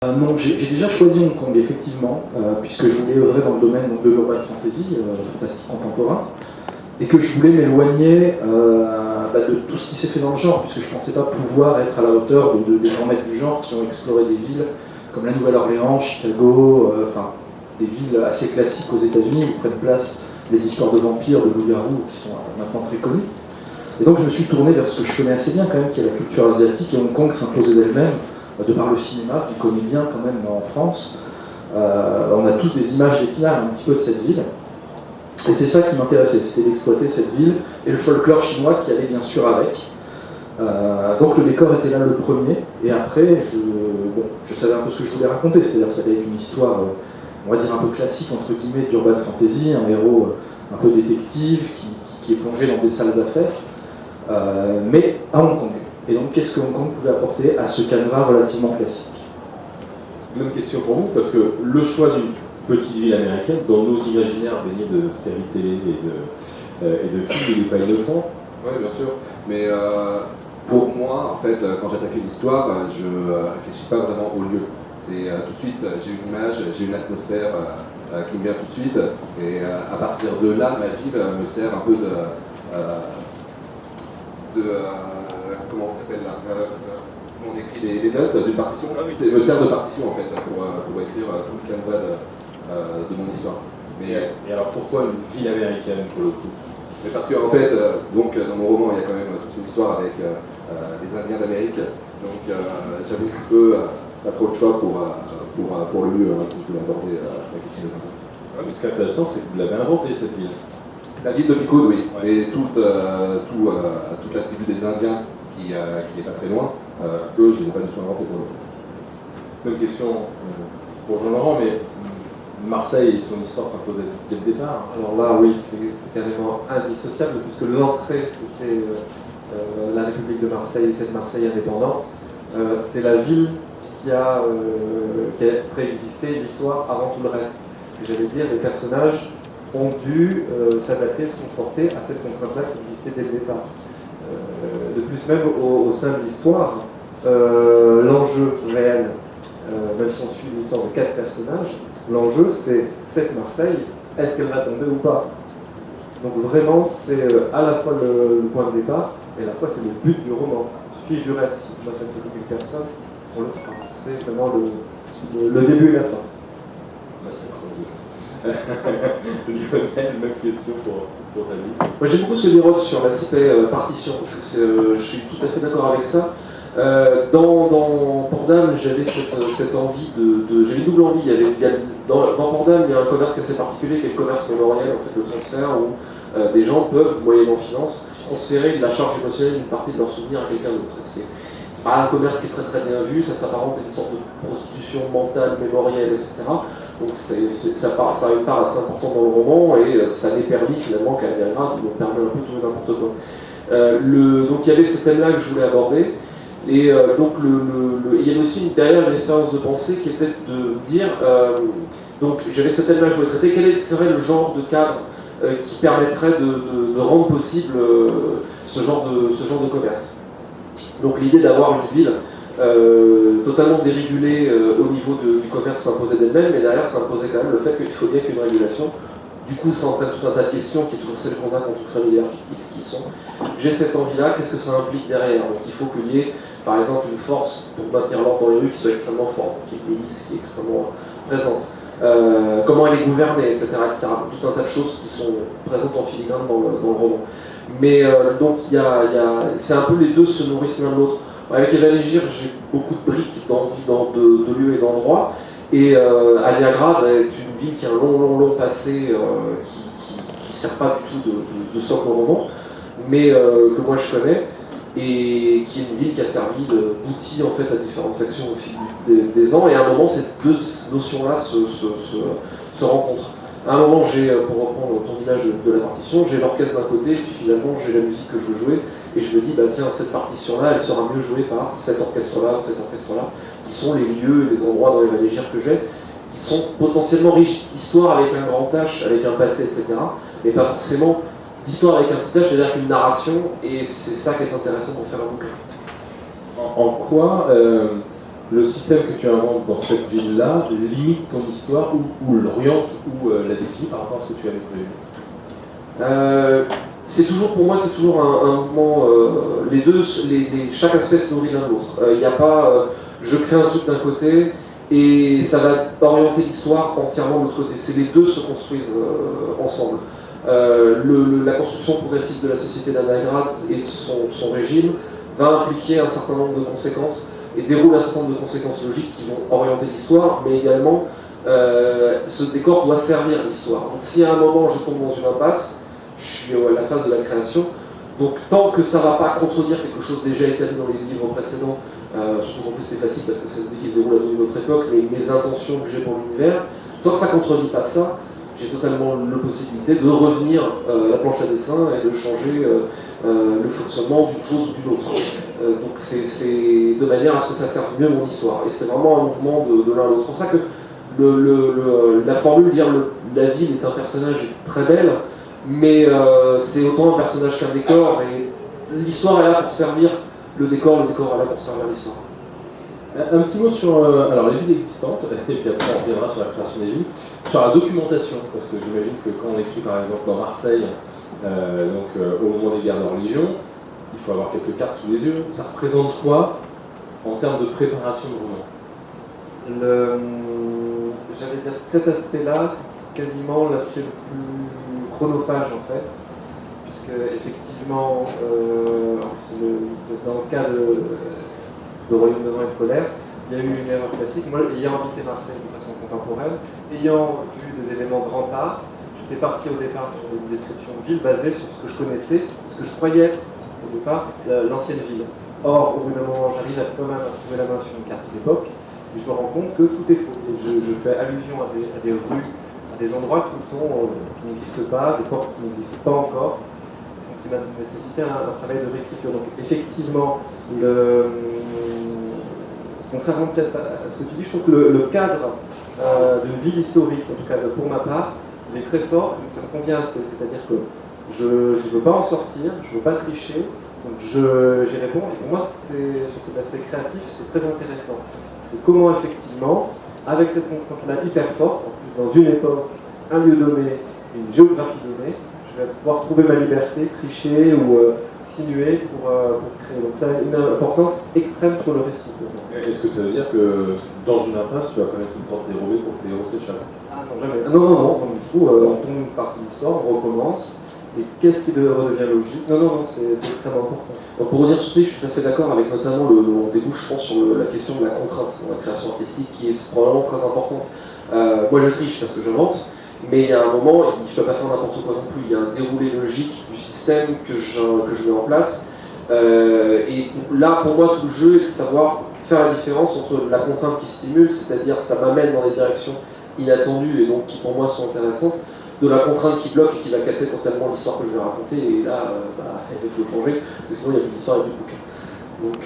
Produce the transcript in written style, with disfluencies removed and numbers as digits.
Non, j'ai déjà choisi Hong Kong, effectivement, puisque je voulais œuvrer dans le domaine de l'urban fantasy, fantastique contemporain, et que je voulais m'éloigner de tout ce qui s'est fait dans le genre, puisque je ne pensais pas pouvoir être à la hauteur des grands maîtres du genre qui ont exploré des villes comme la Nouvelle-Orléans, Chicago, des villes assez classiques aux États-Unis où prennent place les histoires de vampires, de loups-garous, qui sont maintenant très connues. Et donc je me suis tourné vers ce que je connais assez bien quand même, qui est la culture asiatique, et Hong Kong s'imposait d'elle-même, de par le cinéma, qu'on connaît bien quand même en France. On a tous des images d'épinal un petit peu de cette ville. Et c'est ça qui m'intéressait, c'était d'exploiter cette ville et le folklore chinois qui allait bien sûr avec. Donc le décor était là le premier, et après, je savais un peu ce que je voulais raconter, c'est-à-dire que ça allait être une histoire, on va dire un peu classique, entre guillemets, d'urban fantasy, un héros un peu détective qui est plongé dans des sales affaires, mais à Hong Kong. Et donc qu'est-ce que Hong Kong pouvait apporter à ce canevas relativement classique? Même question pour vous, parce que le choix d'une petite ville américaine, dans nos imaginaires baignés de séries télé et de films, il n'est pas innocent. Oui, bien sûr. Mais pour moi, en fait, quand j'attaque une histoire, je ne réfléchis pas vraiment au lieu. C'est tout de suite, j'ai une image, j'ai une atmosphère qui me vient tout de suite. Et à partir de là, ma vie me sert un peu comment on s'appelle là on écrit les notes d'une partition. Me sert de partition en fait pour écrire tout le canevas de mon histoire. Et alors pourquoi une ville américaine pour le coup? Mais parce qu'en fait, donc, dans mon roman, il y a quand même toute une histoire avec les Indiens d'Amérique. Donc j'avais un peu pas trop de choix pour le lieu, si je voulais aborder la question des Indiens. Ouais, mais ce qui est intéressant, c'est que vous l'avez inventée cette ville. La ville de Picoud, oui. Ouais. Et toute la tribu des Indiens qui est pas très loin, eux, je ne les ai pas du tout inventés pour le coup. Même question pour Jean-Laurent, mais Marseille, son histoire s'imposait dès le départ. Alors là, oui, c'est carrément indissociable, puisque l'entrée, c'était la République de Marseille et cette Marseille indépendante. C'est la ville qui a préexisté l'histoire avant tout le reste. Et j'allais dire, les personnages ont dû s'adapter, se comporter à cette contrainte-là qui existait dès le départ. De plus, même au sein de l'histoire, l'enjeu réel, même si on suit l'histoire de 4 personnages, l'enjeu c'est cette Marseille, est-ce qu'elle va tomber ou pas? Donc vraiment, c'est à la fois le point de départ, et à la fois c'est le but du roman. Il suffit, je reste, si moi ça ne peut qu'une personne, on le fera. C'est vraiment le début et la fin. Bah, c'est Lionel, même question pour ta vie. Moi j'aime beaucoup ce livre sur l'aspect partition, parce que je suis tout à fait d'accord avec ça. Dans Port-d'Âme, j'avais cette envie j'avais une double envie. Dans Port-d'Âme, il y a un commerce assez particulier qui est le commerce mémoriel, en fait, le transfert, où des gens peuvent, moyennant finance, transférer de la charge émotionnelle d'une partie de leur souvenir à quelqu'un d'autre. C'est pas un commerce qui est très très bien vu, ça s'apparente à une sorte de prostitution mentale, mémorielle, etc. Donc ça a une part assez importante dans le roman, et ça n'est permis finalement qu'à Belgrade, où on permet un peu tout et n'importe quoi. Donc il y avait ce thème-là que je voulais aborder. Et donc il y avait aussi derrière une expérience de pensée qui était de dire, donc j'avais ce thème-là que je voulais traiter, quel serait le genre de cadre qui permettrait de rendre possible ce genre de commerce. Donc l'idée d'avoir une ville totalement dérégulée au niveau du commerce s'imposait d'elle-même, mais derrière ça imposait quand même le fait qu'il faut bien qu'une régulation. Du coup, ça entraîne tout un tas de questions qui est toujours celle qu'on a quand on crée un univers fictif, qui sont j'ai cette envie-là, qu'est-ce que ça implique derrière? Donc il faut qu'il y ait, par exemple, une force pour maintenir l'ordre dans les rues qui soit extrêmement forte, qui est une police qui est extrêmement présente. Comment elle est gouvernée, etc., etc. Donc, tout un tas de choses qui sont présentes en filigrane dans le roman. Mais donc c'est un peu les deux se nourrissent l'un de l'autre. Avec Evan Egir, j'ai beaucoup de briques d'envie de lieux et d'endroits. Et Aliagrad est une ville qui a un long passé qui ne sert pas du tout de socle au roman, mais que moi je connais, et qui est une ville qui a servi d'outil en fait à différentes factions au fil des ans. Et à un moment, ces deux notions-là se rencontrent. À un moment, j'ai, pour reprendre ton image de la partition, j'ai l'orchestre d'un côté, et puis finalement j'ai la musique que je veux jouer, et je me dis, bah tiens, cette partition-là, elle sera mieux jouée par cet orchestre-là ou cet orchestre-là, qui sont les lieux et les endroits dans les Evan que j'ai, qui sont potentiellement riches d'histoire avec un grand H, avec un passé, etc., mais pas forcément d'histoire avec un petit H, c'est-à-dire qu'une narration, et c'est ça qui est intéressant pour faire un bouquin. En quoi le système que tu inventes dans cette ville-là limite ton histoire ou l'oriente ou la définit par rapport à ce que tu avais prévu? C'est toujours, pour moi, c'est toujours un mouvement. Les deux, chaque aspect se nourrit l'un de l'autre. Il n'y a pas, je crée un truc d'un côté et ça va orienter l'histoire entièrement de l'autre côté. C'est les deux se construisent ensemble. La construction progressive de la société d'Anagrad et de son régime va impliquer un certain nombre de conséquences et déroule un certain nombre de conséquences logiques qui vont orienter l'histoire, mais également ce décor doit servir l'histoire. Donc si à un moment je tombe dans une impasse, je suis à la phase de la création, donc tant que ça ne va pas contredire quelque chose déjà établi dans les livres précédents, surtout qu'en plus c'est facile parce que ça se déroule à une autre époque, mais mes intentions que j'ai pour l'univers, tant que ça ne contredit pas ça, j'ai totalement la possibilité de revenir à la planche à dessin et de changer le fonctionnement d'une chose ou d'une autre. Donc c'est de manière à ce que ça serve mieux mon histoire. Et c'est vraiment un mouvement de l'un à l'autre. C'est pour ça que la formule dire la ville est un personnage est très belle, mais c'est autant un personnage qu'un décor. Et l'histoire est là pour servir le décor est là pour servir l'histoire. Un petit mot sur alors, les villes existantes, et puis après on reviendra sur la création des villes, sur la documentation, parce que j'imagine que quand on écrit par exemple dans Marseille, au moment des guerres de religion, il faut avoir quelques cartes sous les yeux. Ça représente quoi en termes de préparation de roman? J'allais dire cet aspect-là, c'est quasiment l'aspect le plus chronophage en fait, puisque effectivement, dans le cas de Royaume de Vent et de Colère, il y a eu une erreur classique. Moi, ayant habité Marseille de façon contemporaine, ayant vu des éléments de rempart, j'étais parti au départ sur une description de ville basée sur ce que je connaissais, ce que je croyais être au départ l'ancienne ville. Or, au bout d'un moment, j'arrive quand même à trouver la main sur une carte d'époque et je me rends compte que tout est faux. Et je fais allusion à des rues, à des endroits qui n'existent pas, des portes qui n'existent pas encore, donc qui m'a nécessité un travail de réécriture. Donc, effectivement, contrairement peut-être à ce que tu dis, je trouve que le cadre d'une ville historique, en tout cas pour ma part, il est très fort, donc ça me convient assez. C'est-à-dire que je ne veux pas en sortir, je ne veux pas tricher, donc j'y réponds. Et pour moi, sur cet aspect créatif, c'est très intéressant. C'est comment effectivement, avec cette contrainte-là hyper forte, en plus dans une époque, un lieu donné, une géographie donnée, je vais pouvoir trouver ma liberté, tricher ou sinuer pour créer. Donc ça a une importance extrême sur le récit. Est-ce que ça veut dire que dans une impasse, tu vas connaître une porte dérobée pour que tes héros s'échappent? Ah non, jamais. Non. Donc, du coup, on tourne une partie de l'histoire, on recommence. Et qu'est-ce qui redevient logique? Non, c'est extrêmement important. Donc pour revenir sur ce je suis tout à fait d'accord avec notamment on débouche, je pense, sur la question de la contrainte dans la création artistique qui est probablement très importante. Moi je triche parce que j'invente, mais il y a un moment, je ne peux pas faire n'importe quoi non plus. Il y a un déroulé logique du système que je mets en place. Et là, pour moi, tout le jeu est de savoir faire la différence entre la contrainte qui stimule, c'est-à-dire ça m'amène dans des directions inattendues et donc qui pour moi sont intéressantes, de la contrainte qui bloque et qui va casser totalement l'histoire que je vais raconter. Et là, il faut changer, parce que sinon il n'y a plus d'histoire et plus de bouquin. Donc,